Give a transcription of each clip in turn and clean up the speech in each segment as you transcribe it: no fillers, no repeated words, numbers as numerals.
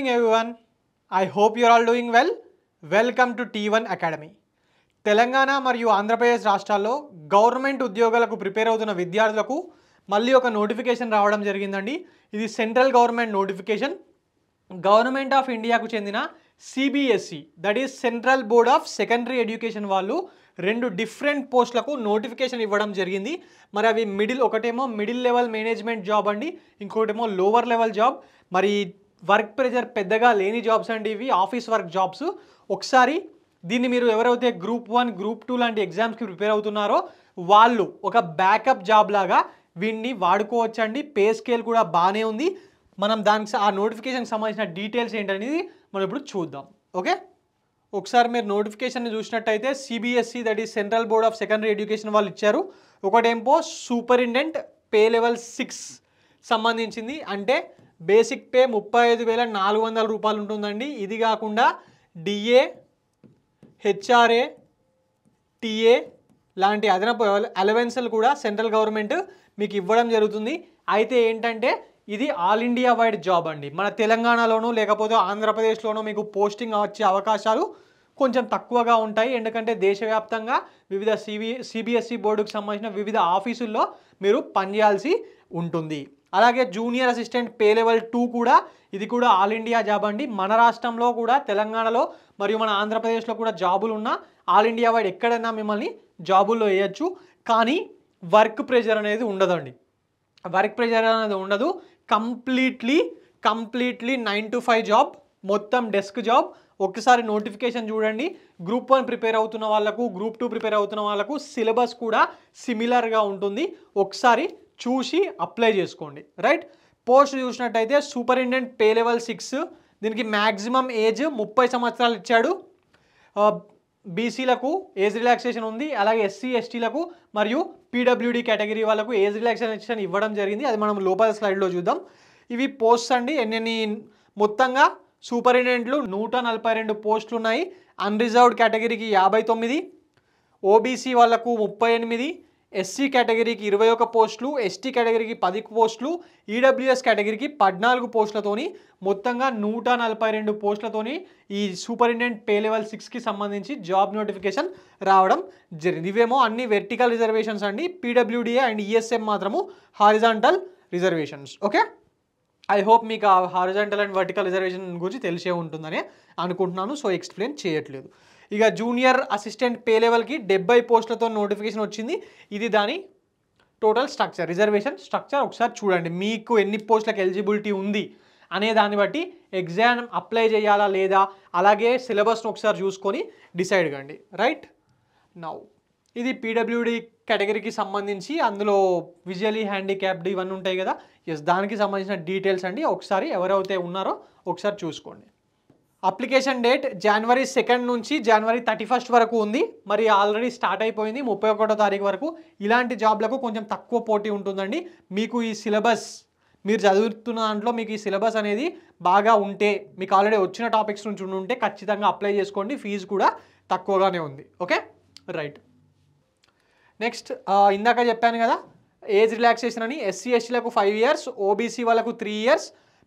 morning everyone. I hope you are all doing well. Welcome to T1 Academy. Telangana మరియు ఆంధ్రప్రదేశ్ రాష్ట్రాల్లో government ఉద్యోగాలకు prepare అవుతున్న విద్యార్థులకు మళ్ళీ ఒక నోటిఫికేషన్ రావడం జరిగిందండి. ఇది central government notification. Government of ఇండియాకు చెందిన CBSE that is central board of secondary education వాళ్ళు రెండు డిఫరెంట్ పోస్టులకు నోటిఫికేషన్ ఇవ్వడం జరిగింది. మరి అవి ఒకటేమో మిడిల్ లెవెల్ మేనేజ్మెంట్ జాబ్ అండి, ఇంకోటేమో లోవర్ లెవెల్ జాబ్. మరి వర్క్ ప్రెజర్ పెద్దగా లేని జాబ్స్ అండి, ఇవి ఆఫీస్ వర్క్ జాబ్స్. ఒకసారి దీన్ని మీరు ఎవరైతే గ్రూప్ 1 గ్రూప్ 2 లాంటి ఎగ్జామ్స్కి ప్రిపేర్ అవుతున్నారో వాళ్ళు ఒక బ్యాకప్ జాబ్ లాగా వీడిని వాడుకోవచ్చండి. పే స్కేల్ కూడా బాగానే ఉంది. మనం దానికి ఆ నోటిఫికేషన్కి సంబంధించిన డీటెయిల్స్ ఏంటనేది మనం ఇప్పుడు చూద్దాం. ఓకే, ఒకసారి మీరు నోటిఫికేషన్ చూసినట్టయితే CBSE that is central board of secondary education వాళ్ళు ఇచ్చారు. ఒకటేమో సూపరింటెండెంట్ పే లెవెల్ 6 సంబంధించింది, అంటే బేసిక్ పే 35,400 రూపాయలు ఉంటుందండి. ఇది కాకుండా డిఏ, హెచ్ఆర్ఏ, టీఏ లాంటి అదనపు అలవెన్స్లు కూడా సెంట్రల్ గవర్నమెంట్ మీకు ఇవ్వడం జరుగుతుంది. అయితే ఏంటంటే ఇది ఆల్ ఇండియా వైడ్ జాబ్ అండి. మన తెలంగాణలోనూ లేకపోతే ఆంధ్రప్రదేశ్లోనూ మీకు పోస్టింగ్ వచ్చే అవకాశాలు కొంచెం తక్కువగా ఉంటాయి. ఎందుకంటే దేశవ్యాప్తంగా వివిధ సిబిఎస్ఈ బోర్డుకు సంబంధించిన వివిధ ఆఫీసుల్లో మీరు పనిచేయాల్సి ఉంటుంది. అలాగే జూనియర్ అసిస్టెంట్ పే లెవెల్ 2 కూడా, ఇది కూడా ఆల్ ఇండియా జాబ్ అండి. మన రాష్ట్రంలో కూడా, తెలంగాణలో మరియు మన ఆంధ్రప్రదేశ్లో కూడా జాబులు ఉన్న ఆల్ ఇండియా వైడ్ ఎక్కడైనా మిమ్మల్ని జాబుల్లో వేయచ్చు. కానీ వర్క్ ప్రెజర్ అనేది ఉండదండి. వర్క్ ప్రెజర్ అనేది ఉండదు. కంప్లీట్లీ 9 to 5 జాబ్, మొత్తం డెస్క్ జాబ్. ఒకసారి నోటిఫికేషన్ చూడండి. గ్రూప్ 1 ప్రిపేర్ అవుతున్న వాళ్ళకు, గ్రూప్ 2 ప్రిపేర్ అవుతున్న వాళ్ళకు సిలబస్ కూడా సిమిలర్గా ఉంటుంది. ఒకసారి చూసి అప్లై చేసుకోండి. రైట్, పోస్ట్ చూసినట్టయితే సూపరింటెండెంట్ పే లెవెల్ 6, దీనికి మ్యాక్సిమం ఏజ్ 30 సంవత్సరాలు ఇచ్చాడు. బీసీలకు ఏజ్ రిలాక్సేషన్ ఉంది. అలాగే ఎస్సీ ఎస్టీలకు మరియు పీడబ్ల్యూడి కేటగిరీ వాళ్ళకు ఏజ్ రిలాక్సేషన్ ఇవ్వడం జరిగింది. అది మనం లోపల స్లైడ్లో చూద్దాం. ఇవి పోస్ట్స్ అండి. ఎన్ని మొత్తంగా సూపరింటెండెంట్లు 142 పోస్టులు ఉన్నాయి. అన్రిజర్వ్డ్ కేటగిరీకి 59, ఓబీసీ వాళ్ళకు 38, ఎస్సీ కేటగిరీకి 21 పోస్టులు, ఎస్టీ కేటగిరీకి 10 పోస్టులు, ఈడబ్ల్యూఎస్ కేటగిరీకి 14 పోస్టులతోని మొత్తంగా 142 పోస్టులతోని ఈ సూపరింటెండెంట్ పే లెవెల్ 6కి సంబంధించి జాబ్ నోటిఫికేషన్ రావడం జరిగింది. ఇవేమో అన్ని వెర్టికల్ రిజర్వేషన్స్ అండి. పీడబ్ల్యూడిఏ అండ్ ఈఎస్ఎం మాత్రము horizontal reservations. Okay, I hope మీకు ఆ హారిజాంటల్ అండ్ వర్టికల్ రిజర్వేషన్ గురించి తెలిసే ఉంటుందని అనుకుంటున్నాను. సో ఎక్స్ప్లెయిన్ చేయట్లేదు. ఇక జూనియర్ అసిస్టెంట్ పే లెవెల్కి 70 పోస్టులతో నోటిఫికేషన్ వచ్చింది. ఇది దాని టోటల్ స్ట్రక్చర్, రిజర్వేషన్ స్ట్రక్చర్. ఒకసారి చూడండి మీకు ఎన్ని పోస్టులకు ఎలిజిబిలిటీ ఉంది అనే దాన్ని బట్టి ఎగ్జామ్ అప్లై చేయాలా లేదా, అలాగే సిలబస్ను ఒకసారి చూసుకొని డిసైడ్ కండి. రైట్, నౌ ఇది పీడబ్ల్యూడి కేటగిరీకి సంబంధించి, అందులో విజువలీ హ్యాండిక్యాప్డ్ ఇవన్నీ ఉంటాయి కదా, దానికి సంబంధించిన డీటెయిల్స్ అండి. ఒకసారి ఎవరైతే ఉన్నారో ఒకసారి చూసుకోండి. అప్లికేషన్ డేట్ January 2 నుంచి January 31 వరకు ఉంది. మరి ఆల్రెడీ స్టార్ట్ అయిపోయింది 31వ తారీఖు వరకు. ఇలాంటి జాబ్లకు కొంచెం తక్కువ పోటీ ఉంటుందండి. మీకు ఈ సిలబస్, మీరు చదువుతున్న దాంట్లో మీకు ఈ సిలబస్ అనేది బాగా ఉంటే, మీకు ఆల్రెడీ వచ్చిన టాపిక్స్ నుంచి ఉంటే ఖచ్చితంగా అప్లై చేసుకోండి. ఫీజు కూడా తక్కువగానే ఉంది. Okay, right. నెక్స్ట్, ఇందాక చెప్పాను కదా ఏజ్ రిలాక్సేషన్ అని. ఎస్సీ ఎస్టీలకు 5 years, ఓబీసీ వాళ్ళకు 3 years,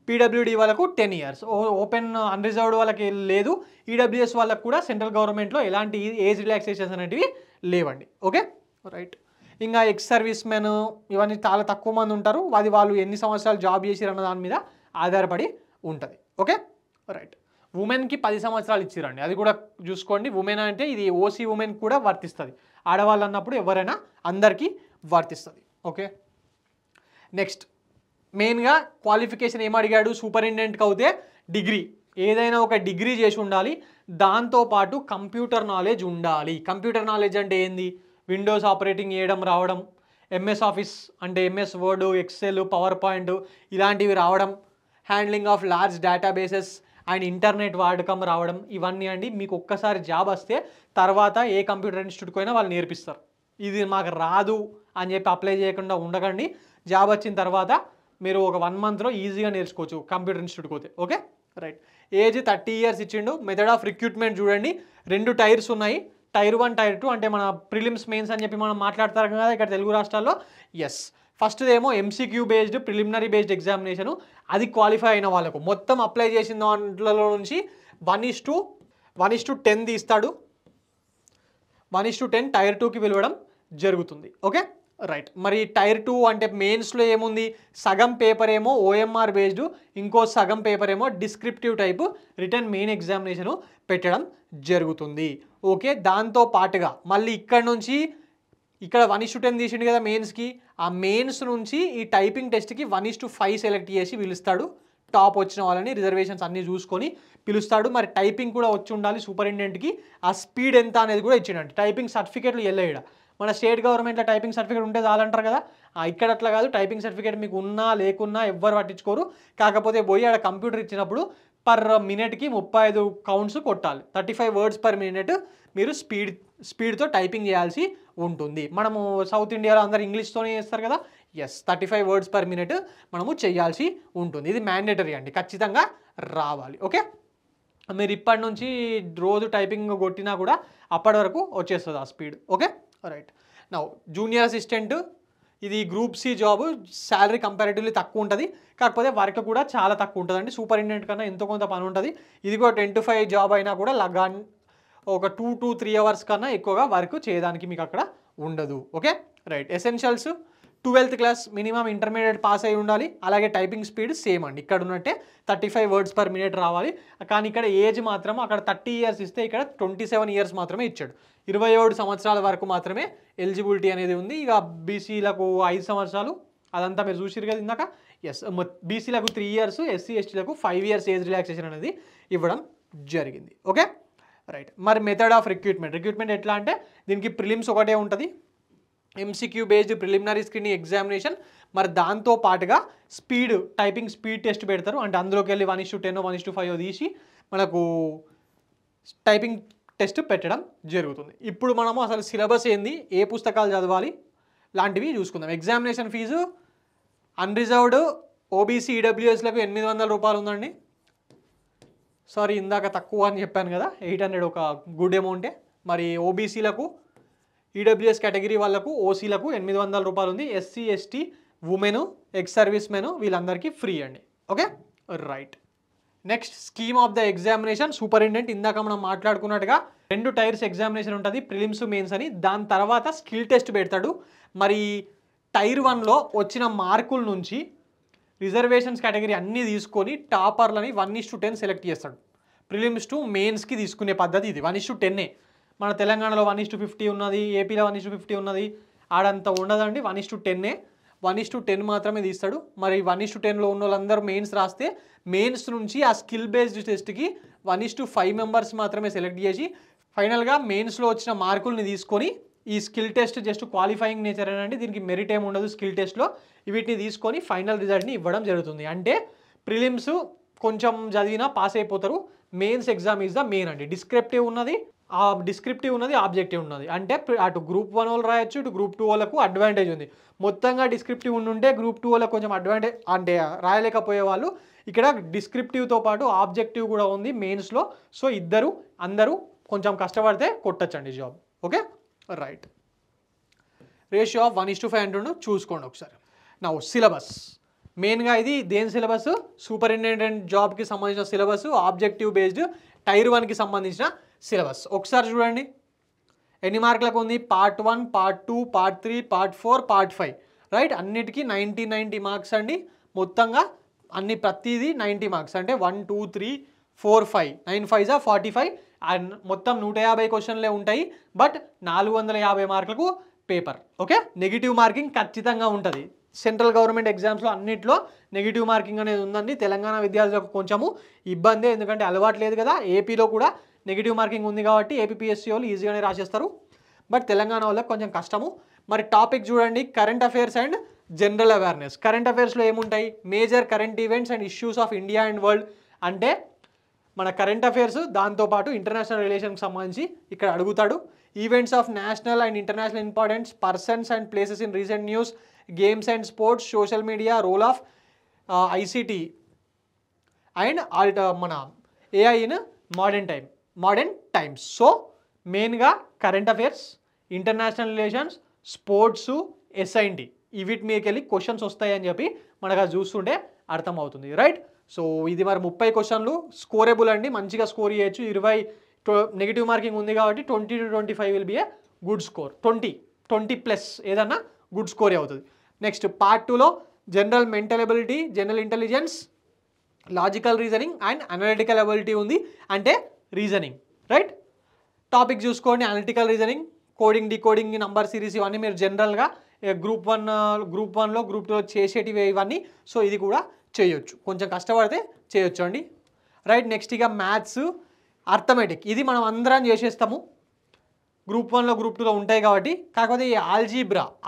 పీడబ్ల్యూడి వాళ్ళకు 10 years. ఓపెన్ అన్రిజర్వ్డ్ వాళ్ళకి లేదు. ఈడబ్ల్యూఎస్ వాళ్ళకు కూడా సెంట్రల్ గవర్నమెంట్లో ఎలాంటి ఏజ్ రిలాక్సేషన్స్ అనేటివి లేవండి. Okay, right. ఇంకా ఎక్స్ సర్వీస్ మెన్ ఇవన్నీ చాలా తక్కువ మంది ఉంటారు. అది వాళ్ళు ఎన్ని సంవత్సరాలు జాబ్ చేసిరన్న దాని మీద ఆధారపడి ఉంటుంది. Okay, right. ఉమెన్కి 10 సంవత్సరాలు ఇచ్చిరండి, అది కూడా చూసుకోండి. ఉమెన్ అంటే ఇది ఓసీ ఉమెన్ కూడా వర్తిస్తుంది. ఆడవాళ్ళు అన్నప్పుడు ఎవరైనా అందరికీ వర్తిస్తుంది. ఓకే, నెక్స్ట్ మెయిన్గా క్వాలిఫికేషన్ ఏం అడిగాడు సూపరింటెండెంట్కి అయితే డిగ్రీ, ఏదైనా ఒక డిగ్రీ చేసి ఉండాలి. దాంతోపాటు కంప్యూటర్ నాలెడ్జ్ ఉండాలి. కంప్యూటర్ నాలెడ్జ్ అంటే ఏంది, విండోస్ ఆపరేటింగ్ చేయడం రావడం, ఎంఎస్ ఆఫీస్ అంటే MS Word, Excel, PowerPoint ఇలాంటివి రావడం, handling of large databases and internet వాడకం రావడం, ఇవన్నీ అండి. మీకు ఒక్కసారి జాబ్ వస్తే తర్వాత ఏ కంప్యూటర్ ఇన్స్టిట్యూట్కి అయినా వాళ్ళు నేర్పిస్తారు. ఇది మాకు రాదు అని చెప్పి అప్లై చేయకుండా ఉండకండి. జాబ్ వచ్చిన తర్వాత మీరు ఒక 1 monthలో ఈజీగా నేర్చుకోవచ్చు కంప్యూటర్ ఇన్స్టిట్యూట్కి పోతే. Okay, right. ఏజ్ 30 years ఇచ్చిండు. మెథడ్ ఆఫ్ రిక్రూట్మెంట్ చూడండి, 2 టైర్స్ ఉన్నాయి. Tier 1, Tier 2 అంటే మన ప్రిలిమ్స్ మెయిన్స్ అని చెప్పి మనం మాట్లాడతారు కదా ఇక్కడ తెలుగు రాష్ట్రాల్లో. ఎస్, ఫస్ట్దేమో MCQ based preliminary based examination, అది క్వాలిఫై అయిన వాళ్ళకు మొత్తం అప్లై చేసిన దాంట్లో నుంచి 1:10 తీస్తాడు. 1:10 టైర్ 2కి పిలవడం జరుగుతుంది. Okay right. మరి టైర్ 2 అంటే మెయిన్స్లో ఏముంది, సగం పేపర్ ఏమో ఓఎంఆర్ బేస్డ్, ఇంకో సగం పేపర్ ఏమో descriptive type return main examination పెట్టడం జరుగుతుంది. ఓకే, దాంతో పాటుగా మళ్ళీ ఇక్కడ నుంచి ఇక్కడ 1:10 తీసిండు కదా మెయిన్స్కి, ఆ మెయిన్స్ నుంచి ఈ టైపింగ్ టెస్ట్కి 1:5 సెలెక్ట్ చేసి పిలుస్తాడు. టాప్ వచ్చిన వాళ్ళని రిజర్వేషన్స్ అన్నీ చూసుకొని పిలుస్తాడు. మరి టైపింగ్ కూడా వచ్చి ఉండాలి సూపరింటెండెంట్కి. ఆ స్పీడ్ ఎంత అనేది కూడా ఇచ్చిండండి. టైపింగ్ సర్టిఫికేట్లు వెళ్ళాడు. మన స్టేట్ గవర్నమెంట్లో టైపింగ్ సర్టిఫికేట్ ఉంటే చాలంటారు కదా, ఇక్కడ అట్లా కాదు. టైపింగ్ సర్టిఫికేట్ మీకు ఉన్నా లేకున్నా ఎవ్వరు పట్టించుకోరు. కాకపోతే పోయి ఆడ కంప్యూటర్ ఇచ్చినప్పుడు పర్ మినిట్కి 35 కౌంట్స్ కొట్టాలి. 35 వర్డ్స్ పర్ మినిట్ మీరు స్పీడ్తో టైపింగ్ చేయాల్సి ఉంటుంది. మనము సౌత్ ఇండియాలో అందరు ఇంగ్లీష్తోనే చేస్తారు కదా, 35 వర్డ్స్ పర్ మినిట్ మనము చేయాల్సి ఉంటుంది. ఇది మ్యాండేటరీ అండి, ఖచ్చితంగా రావాలి. ఓకే, మీరు ఇప్పటి నుంచి రోజు టైపింగ్ కొట్టినా కూడా అప్పటి వరకు వచ్చేస్తుంది ఆ speed. Okay right. Now junior assistant, ఇది group C job, salary comparatively తక్కువ ఉంటుంది, కాకపోతే వర్క్ కూడా చాలా తక్కువ ఉంటుందండి. సూపరింటెండెంట్ కన్నా ఎంతో కొంత పని ఉంటుంది. ఇది కూడా 10 to 5 జాబ్ అయినా కూడా ఒక 2 to 3 అవర్స్ కన్నా ఎక్కువగా వర్క్ చేయడానికి మీకు అక్కడ ఉండదు. Okay right. Essentials 12th class minimum intermediate pass అయి ఉండాలి. అలాగే టైపింగ్ స్పీడ్ సేమ్ అండి, ఇక్కడ ఉన్నట్టే 35 వర్డ్స్ పర్ మినిట్ రావాలి. కానీ ఇక్కడ ఏజ్ మాత్రం అక్కడ 30 ఇయర్స్ ఇస్తే ఇక్కడ 27 ఇయర్స్ మాత్రమే ఇచ్చాడు. 27 సంవత్సరాల వరకు మాత్రమే ఎలిజిబిలిటీ అనేది ఉంది. ఇక బీసీలకు 5 సంవత్సరాలు, అదంతా మీరు చూసిరు కదా ఇందాక. బీసీలకు 3 ఇయర్స్, ఎస్సీ ఎస్టీలకు 5 ఇయర్స్ ఏజ్ రిలాక్సేషన్ అనేది ఇవ్వడం జరిగింది. Okay right. మరి మెథడ్ ఆఫ్ రిక్రూట్మెంట్ ఎట్లా అంటే దీనికి ప్రిలిమ్స్ ఒకటే ఉంటుంది, MCQ based preliminary screening examination. మరి దాంతో పాటుగా టైపింగ్ స్పీడ్ టెస్ట్ పెడతారు. అంటే అందులోకి వెళ్ళి 1:10 1:5 తీసి మనకు టైపింగ్ టెస్ట్ పెట్టడం జరుగుతుంది. ఇప్పుడు మనము అసలు సిలబస్ ఏంది, ఏ పుస్తకాలు చదవాలి లాంటివి చూసుకుందాం. ఎగ్జామినేషన్ ఫీజు అన్రిజర్వ్డ్ ఓబీసీ ఈడబ్ల్యూఎస్లకు 800 రూపాయలు ఉందండి. సారీ, ఇందాక తక్కువ అని చెప్పాను కదా, 800 ఒక గుడ్ అమౌంటే. మరి ఓబీసీలకు, ఈడబ్ల్యూఎస్ కేటగిరీ వాళ్ళకు, ఓసీలకు 800 రూపాయలు ఉంది. SC ST women, ex service men వీళ్ళందరికీ ఫ్రీ అండి. Okay right. Next scheme of the examination. Superintendent ఇందాక మనం మాట్లాడుకున్నట్టుగా 2 టైర్స్ ఎగ్జామినేషన్ ఉంటుంది, ప్రిలిమ్స్ మెయిన్స్ అని. దాని తర్వాత స్కిల్ టెస్ట్ పెడతాడు. మరి టైర్ 1లో వచ్చిన మార్కుల నుంచి రిజర్వేషన్స్ కేటగిరీ అన్నీ తీసుకొని టాపర్లని 1:10 సెలెక్ట్ చేస్తాడు. ప్రిలిమ్స్ టు మెయిన్స్కి తీసుకునే పద్ధతి ఇది. 1:10. మన తెలంగాణలో 1:50 ఉన్నది, ఏపీలో 1:50 ఉన్నది, ఆడంతా ఉండదండి. 1:10. 1:10 మాత్రమే తీస్తాడు. మరి 1:10లో ఉన్న వాళ్ళందరూ మెయిన్స్ రాస్తే మెయిన్స్ నుంచి ఆ స్కిల్ బేస్డ్ టెస్ట్కి 1:5 మెంబర్స్ మాత్రమే సెలెక్ట్ చేసి ఫైనల్గా మెయిన్స్లో వచ్చిన మార్కుల్ని తీసుకొని ఈ skill test just qualifying nature అండి, దీనికి మెరిట్ ఏమి ఉండదు స్కిల్ టెస్ట్లో. వీటిని తీసుకొని ఫైనల్ రిజల్ట్ని ఇవ్వడం జరుగుతుంది. అంటే ప్రిలిమ్స్ కొంచెం చదివినా పాస్ అయిపోతారు. Mains exam is the main అండి. డిస్క్రిప్టివ్ ఉన్నది, ఆబ్జెక్టివ్ ఉన్నది. అంటే అటు గ్రూప్ 1 వాళ్ళు రాయొచ్చు, ఇటు గ్రూప్ 2 వాళ్ళకు అడ్వాంటేజ్ ఉంది. మొత్తంగా డిస్క్రిప్టివ్ ఉంటే గ్రూప్ 2 వాళ్ళకు కొంచెం అడ్వాంటేజ్, అంటే రాయలేకపోయే వాళ్ళు ఇక్కడ డిస్క్రిప్టివ్తో పాటు ఆబ్జెక్టివ్ కూడా ఉంది మెయిన్స్లో. సో అందరూ కొంచెం కష్టపడితే కొట్టచ్చండి job. Okay right. Ratio of 1:5 అంటుండు, చూసుకోండి ఒకసారి. నా సిలబస్ మెయిన్గా ఇది దేని సిలబస్, సూపరింటెండెంట్ జాబ్కి సంబంధించిన సిలబస్, ఆబ్జెక్టివ్ బేస్డ్ టైర్ 1కి సంబంధించిన సిలబస్. ఒకసారి చూడండి ఎన్ని మార్కులకు ఉంది. Part 1, part 2, part 3, part 4, part 5 right. అన్నిటికీ 90 మార్క్స్ అండి. మొత్తంగా ప్రతిదీ 90 మార్క్స్. అంటే 1 2 3 4 5 9 5 45 అండ్ మొత్తం 150 క్వశ్చన్లే ఉంటాయి. బట్ 450 మార్కులకు పేపర్. ఓకే, నెగిటివ్ మార్కింగ్ ఖచ్చితంగా ఉంటుంది. సెంట్రల్ గవర్నమెంట్ ఎగ్జామ్స్లో అన్నింటిలో నెగిటివ్ మార్కింగ్ అనేది ఉందండి. తెలంగాణ విద్యార్థులకు కొంచెము ఇబ్బందే, ఎందుకంటే అలవాటు లేదు కదా. ఏపీలో కూడా నెగిటివ్ మార్కింగ్ ఉంది కాబట్టి ఏపీఎస్సీ వాళ్ళు ఈజీగానే రాసేస్తారు. బట్ తెలంగాణ వాళ్ళకి కొంచెం కష్టము. మరి టాపిక్ చూడండి, current affairs and general awareness. Current అఫైర్స్లో ఏముంటాయి, major current events and issues of India and world. అంటే మన కరెంట్ అఫైర్స్, దాంతోపాటు ఇంటర్నేషనల్ రిలేషన్కి సంబంధించి ఇక్కడ అడుగుతాడు. Events of national and international importance, persons and places in recent news, games and sports, social media, role of ICT and మన AI in modern times. So మెయిన్గా current affairs, international relations, sports, S and T వీటి మీదకి వెళ్ళి questions వస్తాయని చెప్పి మనకు అది చూస్తుంటే అర్థమవుతుంది, రైట్. సో ఇది మరి 30 క్వశ్చన్లు స్కోరేబుల్ అండి, మంచిగా స్కోర్ చేయొచ్చు. 20 నెగిటివ్ మార్కింగ్ ఉంది కాబట్టి 20 to 25 will be a good score. 20 plus ఏదన్నా గుడ్ స్కోరే అవుతుంది. నెక్స్ట్ పార్ట్ 2లో general mental ability, general intelligence, logical reasoning and analytical ability ఉంది, అంటే రీజనింగ్, రైట్. టాపిక్ చూసుకోండి, analytical reasoning, coding, decoding, number series, ఇవన్నీ మీరు జనరల్గా గ్రూప్ 1లో గ్రూప్ 2లో చేసేటివి ఇవన్నీ. సో ఇది కూడా చేయొచ్చు, కొంచెం కష్టపడితే చేయొచ్చు అండి, రైట్. నెక్స్ట్ ఇక మ్యాథ్స్, అర్థమెటిక్, ఇది మనం అందరం చేసేస్తాము, గ్రూప్ 1లో గ్రూప్ 2లో ఉంటాయి కాబట్టి. కాకపోతే ఈ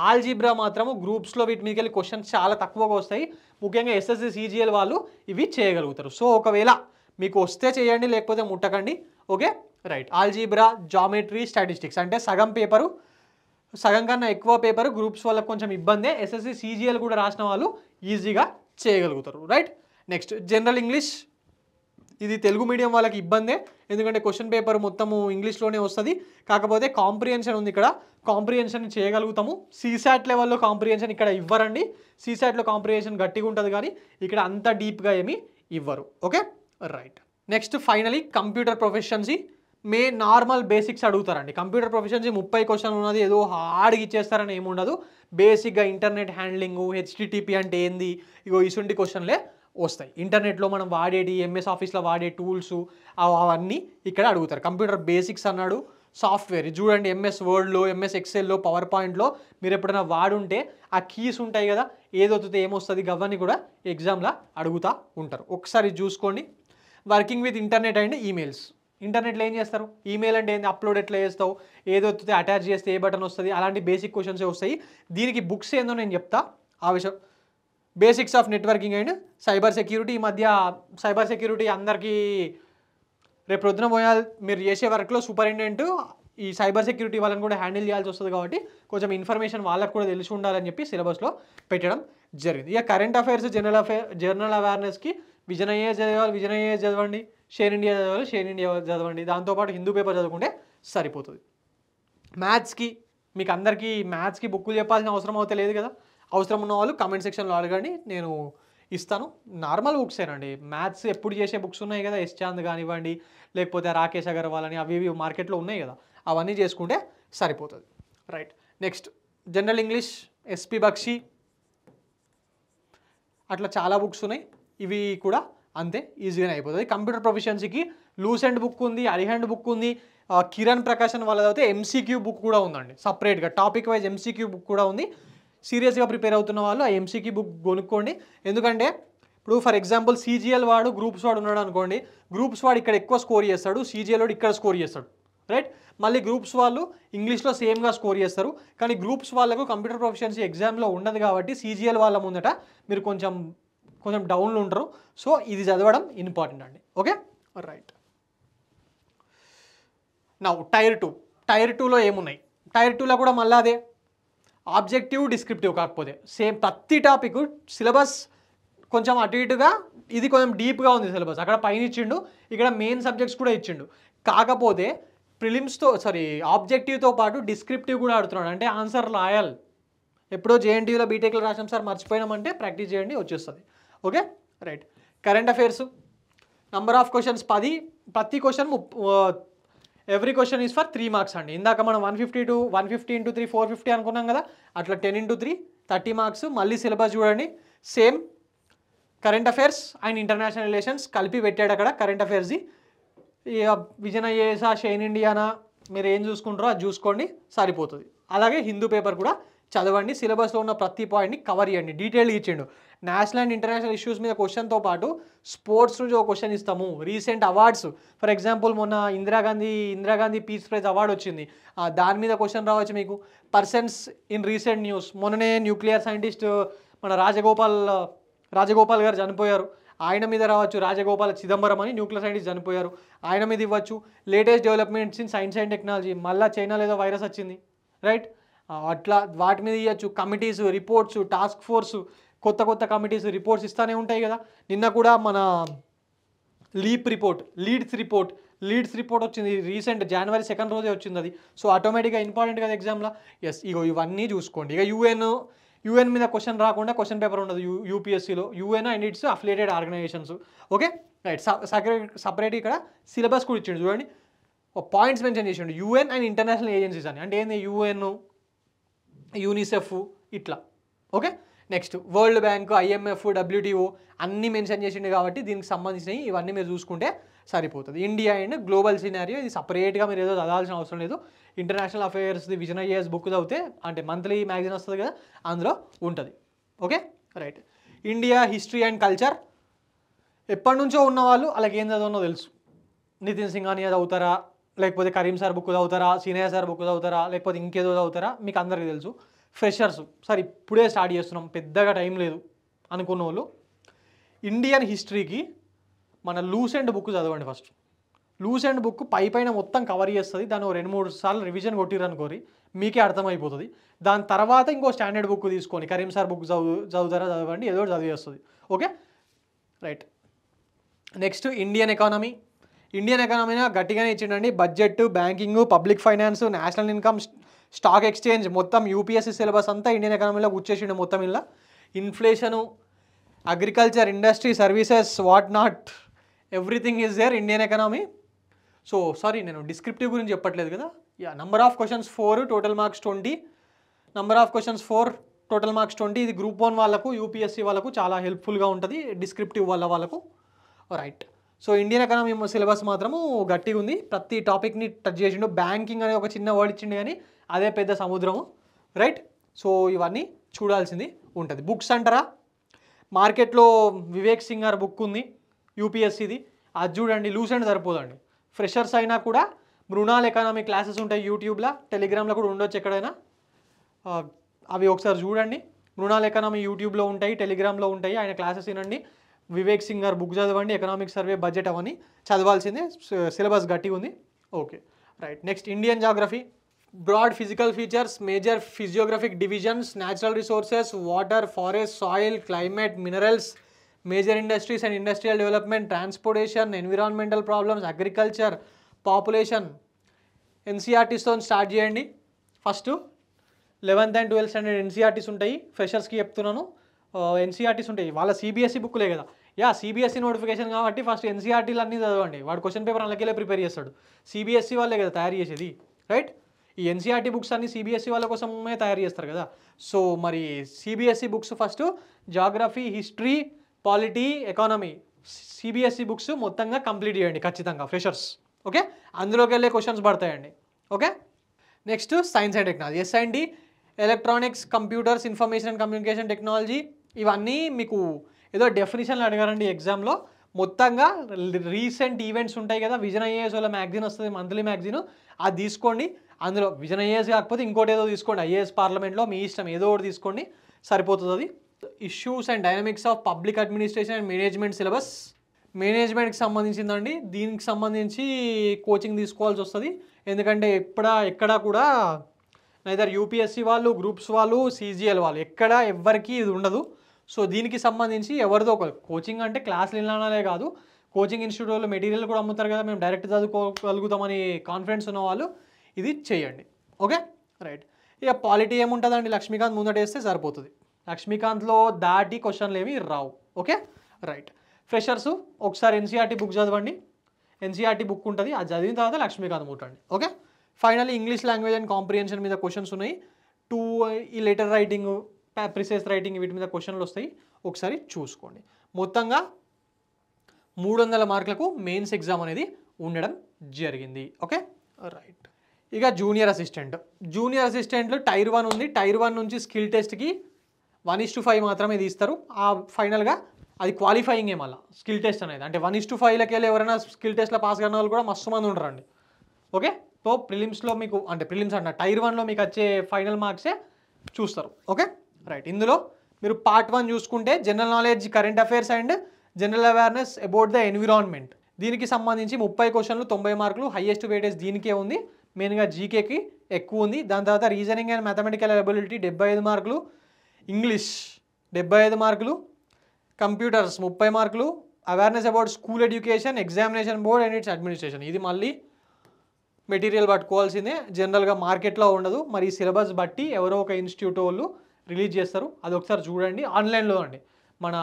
ఆల్జీబ్రా మాత్రము గ్రూప్స్లో వీటి మీదకి వెళ్ళి క్వశ్చన్స్ చాలా తక్కువగా వస్తాయి, ముఖ్యంగా ఎస్ఎస్సి సిజిఎల్ వాళ్ళు ఇవి చేయగలుగుతారు. సో ఒకవేళ మీకు వస్తే చేయండి, లేకపోతే ముట్టకండి, okay, right. Algebra, geometry, statistics అంటే సగం కన్నా ఎక్కువ పేపర్ గ్రూప్స్ వాళ్ళకి కొంచెం ఇబ్బందే, ఎస్ఎస్సి సిజిఎల్ కూడా రాసిన వాళ్ళు ఈజీగా చేయగలుగుతారు, రైట్. నెక్స్ట్ జనరల్ ఇంగ్లీష్, ఇది తెలుగు మీడియం వాళ్ళకి ఇబ్బందే, ఎందుకంటే క్వశ్చన్ పేపర్ మొత్తము ఇంగ్లీష్లోనే వస్తుంది. కాకపోతే కాంప్రిహెన్షన్ ఉంది, ఇక్కడ కాంప్రిహెన్షన్ చేయగలుగుతాము. సీసాట్ లెవెల్లో కాంప్రిహెన్షన్ ఇక్కడ ఇవ్వరండి, సీసాట్లో కాంప్రిహెన్షన్ గట్టిగా ఉంటుంది కానీ ఇక్కడ అంత డీప్గా ఏమీ ఇవ్వరు, okay, right. Next finally computer proficiency, normal basics అడుగుతారండి. కంప్యూటర్ ప్రొఫెషన్సీ 30 క్వశ్చన్ ఉన్నది, ఏదో హార్డ్గా ఇచ్చేస్తారని ఏమి ఉండదు. బేసిక్గా ఇంటర్నెట్ హ్యాండ్లింగ్, హెచ్టిటిపి అంటే ఏంది, ఇటువంటి క్వశ్చన్లే వస్తాయి. ఇంటర్నెట్లో మనం వాడేటి, ఎంఎస్ ఆఫీస్లో వాడే టూల్స్ అవన్నీ ఇక్కడ అడుగుతారు. కంప్యూటర్ బేసిక్స్ అన్నాడు, సాఫ్ట్వేర్ చూడండి, ఎంఎస్ వర్డ్లో, ఎంఎస్ ఎక్సెల్లో, పవర్ పాయింట్లో మీరు ఎప్పుడైనా వాడుంటే ఆ కీస్ ఉంటాయి కదా, ఏదొత్తితే ఏమొస్తుంది, అవన్నీ కూడా ఎగ్జామ్లో అడుగుతూ ఉంటారు, ఒకసారి చూసుకోండి. Working with internet and emails, ఇంటర్నెట్లో ఏం చేస్తారు, ఈమెయిల్ అంటే ఏంది, అప్లోడ్ ఎట్లా చేస్తావు, ఏదొత్తితే అటాచ్ చేస్తే ఏ బటన్ వస్తుంది, అలాంటి బేసిక్ క్వశ్చన్సే వస్తాయి. దీనికి బుక్స్ ఏందో నేను చెప్తా ఆ విషయం. Basics of networking and cyber security, ఈ మధ్య సైబర్ సెక్యూరిటీ అందరికీ రేపు ప్రొద్దున పోయాలి, మీరు చేసే వర్క్లో సూపరింటెండెంట్ ఈ సైబర్ సెక్యూరిటీ వాళ్ళని కూడా హ్యాండిల్ చేయాల్సి వస్తుంది కాబట్టి కొంచెం ఇన్ఫర్మేషన్ వాళ్ళకు కూడా తెలిసి ఉండాలని చెప్పి సిలబస్లో పెట్టడం జరిగింది. ఇక కరెంట్ అఫైర్స్, జనరల్ అవేర్నెస్కి విజన్ అయ్యే చదవండి, షేర్ ఇండియా చదవాలి, షేర్ ఇండియా చదవండి, దాంతోపాటు హిందూ పేపర్ చదువుకుంటే సరిపోతుంది. మ్యాథ్స్కి మీకు అందరికీ మ్యాథ్స్కి బుక్కులు చెప్పాల్సిన అవసరం అయితే లేదు కదా, అవసరం ఉన్న వాళ్ళు కామెంట్ సెక్షన్లో అడగండి, నేను ఇస్తాను. నార్మల్ బుక్సేనండి, మ్యాథ్స్ ఎప్పుడు చేసే బుక్స్ ఉన్నాయి కదా, ఎస్ చాంద్ కానివ్వండి, లేకపోతే రాకేష్ అగర్వాల్ అని అవి మార్కెట్లో ఉన్నాయి కదా, అవన్నీ చేసుకుంటే సరిపోతుంది, right. Next general English, SP Bakshi, అట్లా చాలా బుక్స్ ఉన్నాయి, ఇవి కూడా అంతే ఈజీగానే అయిపోతుంది. కంప్యూటర్ ప్రొఫెషన్సీకి లూసెంట్ బుక్ ఉంది, అరిహండ్ బుక్ ఉంది, కిరణ్ ప్రకాశన్ వాళ్ళది అయితే ఎంసీక్యూ బుక్ కూడా ఉందండి, సపరేట్గా టాపిక్ వైజ్ ఎంసీక్యూ బుక్ కూడా ఉంది. సీరియస్గా ప్రిపేర్ అవుతున్న వాళ్ళు ఆ ఎంసీక్యూ బుక్ కొనుక్కోండి, ఎందుకంటే ఇప్పుడు ఫర్ ఎగ్జాంపుల్ సీజీఎల్ వాడు గ్రూప్స్ వాడు ఉన్నాడు అనుకోండి, గ్రూప్స్ వాడు ఇక్కడ ఎక్కువ స్కోర్ చేస్తాడు, సీజీఎల్ వాడు ఇక్కడ స్కోర్ చేస్తాడు, రైట్. మళ్ళీ గ్రూప్స్ వాళ్ళు ఇంగ్లీష్లో సేమ్గా స్కోర్ చేస్తారు, కానీ గ్రూప్స్ వాళ్ళకు కంప్యూటర్ ప్రొఫెషన్సీ ఎగ్జామ్లో ఉండదు కాబట్టి సీజీఎల్ వాళ్ళ ముందట మీరు కొంచెం డౌన్లో ఉంటారు. సో ఇది చదవడం ఇంపార్టెంట్ అండి, ఓకే, రైట్. నా టైర్ 2లో ఏమున్నాయి, టైర్ 2లో కూడా మళ్ళీ అదే ఆబ్జెక్టివ్, డిస్క్రిప్టివ్, కాకపోతే సేమ్ ప్రతి టాపిక్ సిలబస్ కొంచెం అటు ఇటుగా, ఇది కొంచెం డీప్గా ఉంది సిలబస్, అక్కడ పైన ఇచ్చిండు, ఇక్కడ మెయిన్ సబ్జెక్ట్స్ కూడా ఇచ్చిండు, కాకపోతే ఆబ్జెక్టివ్తో పాటు డిస్క్రిప్టివ్ కూడా ఆడుతున్నాడు, అంటే ఆన్సర్ రాయాలి. ఎప్పుడో జేఎన్టీయూలో బీటెక్లో రాసాం సార్ మర్చిపోయినామంటే ప్రాక్టీస్ చేయండి వచ్చేస్తుంది, okay, right. Current affairs number of questions 10, ప్రతి question every question is for 3 marks అండి. ఇందాక మనం 150 into 3 450 అనుకున్నాం కదా, అట్లా 10 into 3 30 మార్క్స్. మళ్ళీ సిలబస్ చూడండి, same current affairs and international relations కలిపి పెట్టాడు అక్కడ. కరెంట్ అఫైర్స్ది విజన్ ఐఏఎసా, షైన్ ఇండియానా, మీరు ఏం చూసుకుంటారో అది చూసుకోండి సరిపోతుంది. అలాగే హిందూ పేపర్ కూడా చదవండి, సిలబస్లో ఉన్న ప్రతి పాయింట్ని కవర్ చేయండి, డీటెయిల్గా ఇచ్చిండు. నేషనల్ అండ్ ఇంటర్నేషనల్ ఇష్యూస్ మీద క్వశ్చన్తో పాటు స్పోర్ట్స్ నుంచి ఒక క్వశ్చన్ ఇస్తాము. రీసెంట్ అవార్డ్స్, ఫర్ ఎగ్జాంపుల్ మొన్న ఇందిరాగాంధీ పీస్ ప్రైజ్ అవార్డు వచ్చింది, దాని మీద క్వశ్చన్ రావచ్చు మీకు. పర్సన్స్ ఇన్ రీసెంట్ న్యూస్, మొన్ననే న్యూక్లియర్ సైంటిస్ట్ మన రాజగోపాల్ గారు చనిపోయారు, ఆయన మీద రావచ్చు. రాజగోపాల్ చిదంబరం అని న్యూక్లియర్ సైంటిస్ట్ చనిపోయారు, ఆయన మీద ఇవ్వచ్చు. Latest developments in science and technology, మళ్ళీ చైనాలో ఏదో వైరస్ వచ్చింది, రైట్, అట్లా వాటి మీద ఇవ్వచ్చు. కమిటీస్, రిపోర్ట్స్, టాస్క్ ఫోర్స్, కొత్త కమిటీస్ రిపోర్ట్స్ ఇస్తూనే ఉంటాయి కదా. నిన్న కూడా మన లీడ్స్ రిపోర్ట్ వచ్చింది, రీసెంట్ January 2 రోజే వచ్చింది అది. సో ఆటోమేటిక్గా ఇంపార్టెంట్ కదా ఎగ్జామ్లో. ఎస్, ఇవన్నీ చూసుకోండి. ఇక యూఎన్ మీద క్వశ్చన్ రాకుండా క్వశ్చన్ పేపర్ ఉండదు యూపీఎస్సీలో, UN and its affiliated organisations. Okay right. Separate ఇక్కడ సిలబస్ కూడా ఇచ్చిండు చూడండి, పాయింట్స్ మెన్షన్ చేసిండు, యూఎన్ అండ్ ఇంటర్నేషనల్ ఏజెన్సీస్ అని. అంటే ఏంది, యూఎన్, యూనిసెఫ్ ఇట్లా. Okay next World Bank, IMF, WTO అన్నీ మెన్షన్ చేసిండు కాబట్టి దీనికి సంబంధించినవి ఇవన్నీ మీరు చూసుకుంటే సరిపోతుంది. ఇండియా అండ్ గ్లోబల్ సినారియో ఇది సపరేట్గా మీరు ఏదో చదవాల్సిన అవసరం లేదు. ఇంటర్నేషనల్ అఫైర్స్ది విజన్ ఐఏఎస్ బుక్ చదివితే, అంటే మంత్లీ మ్యాగజైన్ వస్తుంది కదా, అందులో ఉంటుంది. Okay right. India history and culture ఎప్పటి నుంచో ఉన్నవాళ్ళు అలాగే ఏం చదవనో తెలుసు. నితిన్ సింఘానియా చదువుతారా, లేకపోతే కరీం సార్ బుక్ చదువుతారా, సీనయ్య సార్ బుక్ చదువుతారా, లేకపోతే ఇంకేదో చదువుతారా, మీకు అందరికీ తెలుసు. ఫ్రెషర్స్ సార్ ఇప్పుడే స్టార్ట్ చేస్తున్నాం, పెద్దగా టైం లేదు అనుకున్న వాళ్ళు ఇండియన్ హిస్టరీకి మన లూసెంట్ బుక్ చదవండి. ఫస్ట్ లూసెంట్ బుక్ పైన మొత్తం కవర్ చేస్తుంది. దాన్ని 2-3 సార్లు రివిజన్ కొట్టిరనుకోరి మీకే అర్థమైపోతుంది. దాని తర్వాత ఇంకో స్టాండర్డ్ బుక్ తీసుకొని కరీం సార్ బుక్ చదువుతారా చదవండి, ఏదో చదివేస్తుంది. Okay right. Next Indian economy. Indian ఎకానమీని గట్టిగానే ఇచ్చిండండి. Budget, banking, public finance, national income, stock exchange, మొత్తం యూపీఎస్సీ సిలబస్ అంతా ఇండియన్ ఎకానమీలో కూర్చేసిండు మొత్తం. ఇలా inflation, agriculture, industry, services, what not, everything is there Indian economy. So sorry నేను డిస్క్రిప్టివ్ గురించి చెప్పట్లేదు కదా. Yeah number of questions 4, total marks 20. Number of questions 4, total marks 20. ఇది గ్రూప్ 1 వాళ్ళకు, యూపీఎస్సీ వాళ్ళకు చాలా హెల్ప్ఫుల్గా ఉంటుంది, డిస్క్రిప్టివ్ వాళ్ళకు. Right. So Indian economy syllabus మాత్రము గట్టిగా ఉంది, ప్రతి టాపిక్ని టచ్ చేసిండు. బ్యాంకింగ్ అనే ఒక చిన్న వర్డ్ ఇచ్చిండు కానీ అదే పెద్ద సముద్రము. రైట్. సో ఇవన్నీ చూడాల్సింది ఉంటుంది. బుక్స్ అంటారా, మార్కెట్లో వివేక్ సింగర్ బుక్ ఉంది యూపీఎస్సీది, అది చూడండి. లూసెంట్ సరిపోదండి. ఫ్రెషర్స్ అయినా కూడా మృణాల్ ఎకానమీ క్లాసెస్ ఉంటాయి యూట్యూబ్లో, టెలిగ్రామ్లో కూడా ఉండొచ్చు ఎక్కడైనా, అవి ఒకసారి చూడండి. మృణాల్ ఎకానమీ యూట్యూబ్లో ఉంటాయి, టెలిగ్రామ్లో ఉంటాయి, ఆయన క్లాసెస్ వినండి. వివేక్ సింగర్ బుక్ చదవండి, ఎకనామిక్ సర్వే, బడ్జెట్ అవన్నీ చదవాల్సిందే, సిలబస్ గట్టిగా ఉంది. Okay right. Next Indian geography. Broad physical features, major physiographic divisions, natural resources, water, forest, soil, climate, minerals, major industries and industrial development, transportation, environmental problems, agriculture, population. ఎన్సీఆర్టీస్తో start చేయండి. First 11th and 12th standard NCERTs ఉంటాయి, ఫ్రెషర్స్కి చెప్తున్నాను. NCERTs ఉంటాయి, వాళ్ళ CBSE బుక్లే కదా. CBSE notification కాబట్టి ఫస్ట్ ఎన్సీఆర్టీలు అన్నీ చదవండి. వాడు క్వశ్చన్ పేపర్ అందులోకెళ్ళే ప్రిపేర్ చేస్తాడు, సిబిఎస్ఈ వాళ్ళే కదా తయారు చేసేది. రైట్. ఈ ఎన్సీఆర్టీ బుక్స్ అన్ని సిబిఎస్ఈ వాళ్ళ కోసమే తయారు చేస్తారు కదా. సో మరి CBSE books first geography, history, polity, economy, CBSE books మొత్తంగా కంప్లీట్ చేయండి ఖచ్చితంగా ఫ్రెషర్స్. ఓకే అందులోకి వెళ్ళే క్వశ్చన్స్ పడతాయండి. Okay next science and technology, S and T, electronics, computers, information and communication technology. ఇవన్నీ మీకు ఏదో డెఫినేషన్లు అడిగారండి ఎగ్జామ్లో. మొత్తంగా రీసెంట్ ఈవెంట్స్ ఉంటాయి కదా, విజన్ ఐఏఎస్ వాళ్ళ మ్యాగజైన్ వస్తుంది, మంత్లీ మ్యాగజైన్, అది తీసుకోండి. అందులో విజన్ ఐఏఎస్ కాకపోతే ఇంకోటి ఏదో తీసుకోండి, ఐఏఎస్ పార్లమెంట్లో మీ ఇష్టం, ఏదో ఒకటి తీసుకోండి సరిపోతుంది. అది issues and dynamics of public administration and management syllabus, మేనేజ్మెంట్కి సంబంధించిందండి. దీనికి సంబంధించి కోచింగ్ తీసుకోవాల్సి వస్తుంది, ఎందుకంటే ఎక్కడా కూడా నైదర్ యూపీఎస్సీ వాళ్ళు, గ్రూప్స్ వాళ్ళు, సీజీఎల్ వాళ్ళు ఎవ్వరికి ఇది ఉండదు. సో దీనికి సంబంధించి ఎవరిదో ఒక కోచింగ్, అంటే క్లాసులు వినాలనే కాదు, కోచింగ్ ఇన్స్టిట్యూట్ వాళ్ళు మెటీరియల్ కూడా అమ్ముతారు కదా, మేము డైరెక్ట్ చదువుకోగలుగుతామని కాన్ఫిడెన్స్ ఉన్న వాళ్ళు ఇది చేయండి. Okay right. ఇక పాలిటీ ఏముంటుందండి, లక్ష్మీకాంత్ ముందటేస్తే సరిపోతుంది. లక్ష్మీకాంత్లో దాటి క్వశ్చన్లు ఏమి రావు. Okay right. ఫ్రెషర్స్ ఒకసారి ఎన్సీఆర్టీ బుక్ చదవండి, ఎన్సీఆర్టీ బుక్ ఉంటుంది, అది చదివిన తర్వాత లక్ష్మీకాంత్ ముట్టండి. Okay finally English language and comprehension మీద క్వశ్చన్స్ ఉన్నాయి. ఈ లెటర్ రైటింగ్, ప్రిసైజ్ రైటింగ్, వీటి మీద క్వశ్చన్లు వస్తాయి, ఒకసారి చూసుకోండి. మొత్తంగా 300 మార్కులకు మెయిన్స్ ఎగ్జామ్ అనేది ఉండడం జరిగింది. Okay right. ఇక జూనియర్ అసిస్టెంట్లు టైర్ 1 ఉంది. టైర్ 1 నుంచి స్కిల్ టెస్ట్కి 1:5 మాత్రమే తీస్తారు. ఆ ఫైనల్గా అది క్వాలిఫైయింగే మళ్ళీ స్కిల్ టెస్ట్ అనేది, అంటే 1:5లకి వెళ్ళి ఎవరైనా స్కిల్ టెస్ట్లో పాస్ కాని వాళ్ళు కూడా మస్తు మంది ఉంటారండి. ఓకే సో ప్రిలిమ్స్లో మీకు, అంటే ప్రిలిమ్స్ అంటే టైర్ 1లో మీకు వచ్చే ఫైనల్ మార్క్సే చూస్తారు. Okay right. ఇందులో మీరు పార్ట్ 1 చూసుకుంటే general knowledge, current affairs and general awareness about the environment, దీనికి సంబంధించి 30 క్వశ్చన్లు 90 మార్కులు, హైయెస్ట్ వెయిటేజ్ దీనికే ఉంది. మెయిన్గా జీకేకి ఎక్కువ ఉంది. దాని తర్వాత రీజనింగ్ అండ్ మ్యాథమెటికల్ ఎబిలిటీ 75 మార్కులు, ఇంగ్లీష్ 75 మార్కులు, కంప్యూటర్స్ 30 మార్కులు, awareness about school education, examination board and it's administration, ఇది మళ్ళీ మెటీరియల్ పట్టుకోవాల్సిందే, జనరల్గా మార్కెట్లో ఉండదు. మరి సిలబస్ బట్టి ఎవరో ఒక ఇన్స్టిట్యూట్ వాళ్ళు రిలీజ్ చేస్తారు, అది ఒకసారి చూడండి. ఆన్లైన్లో అండి, మన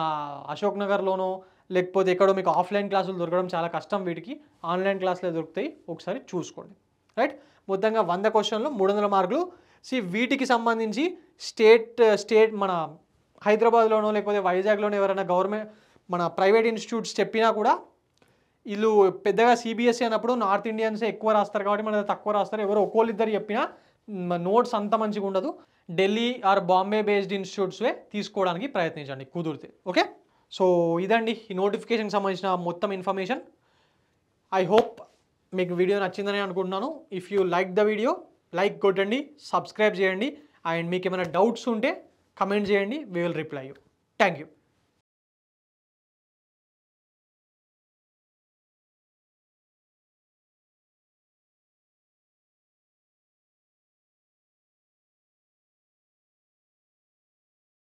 అశోక్ నగర్లోనో లేకపోతే ఎక్కడో మీకు ఆఫ్లైన్ క్లాసులు దొరకడం చాలా కష్టం, వీటికి ఆన్లైన్ క్లాసులే దొరుకుతాయి, ఒకసారి చూసుకోండి. రైట్, మొత్తంగా 100 క్వశ్చన్లు 300 మార్కులు. వీటికి సంబంధించి స్టేట్ మన హైదరాబాద్లోనో లేకపోతే వైజాగ్లోనో ఎవరైనా గవర్నమెంట్ మన ప్రైవేట్ ఇన్స్టిట్యూట్స్ చెప్పినా కూడా వీళ్ళు పెద్దగా సిబిఎస్ఈ అన్నప్పుడు నార్త్ ఇండియన్సే ఎక్కువ రాస్తారు కాబట్టి మన తక్కువ రాస్తారు. ఎవరో ఒక్కోళ్ళిద్దరు చెప్పినా నోట్స్ అంత మంచిగా ఉండదు. ఢిల్లీ ఆర్ బాంబే బేస్డ్ ఇన్స్టిట్యూట్స్వే తీసుకోవడానికి ప్రయత్నించండి కుదిరితే. ఓకే, సో ఇదండి ఈ నోటిఫికేషన్కి సంబంధించిన మొత్తం ఇన్ఫర్మేషన్. ఐ హోప్ మీకు వీడియో నచ్చిందని అనుకుంటున్నాను. If you like the video, like కొట్టండి, సబ్స్క్రైబ్ చేయండి, అండ్ మీకు ఏమైనా డౌట్స్ ఉంటే కమెంట్ చేయండి, we will reply you. Thank you.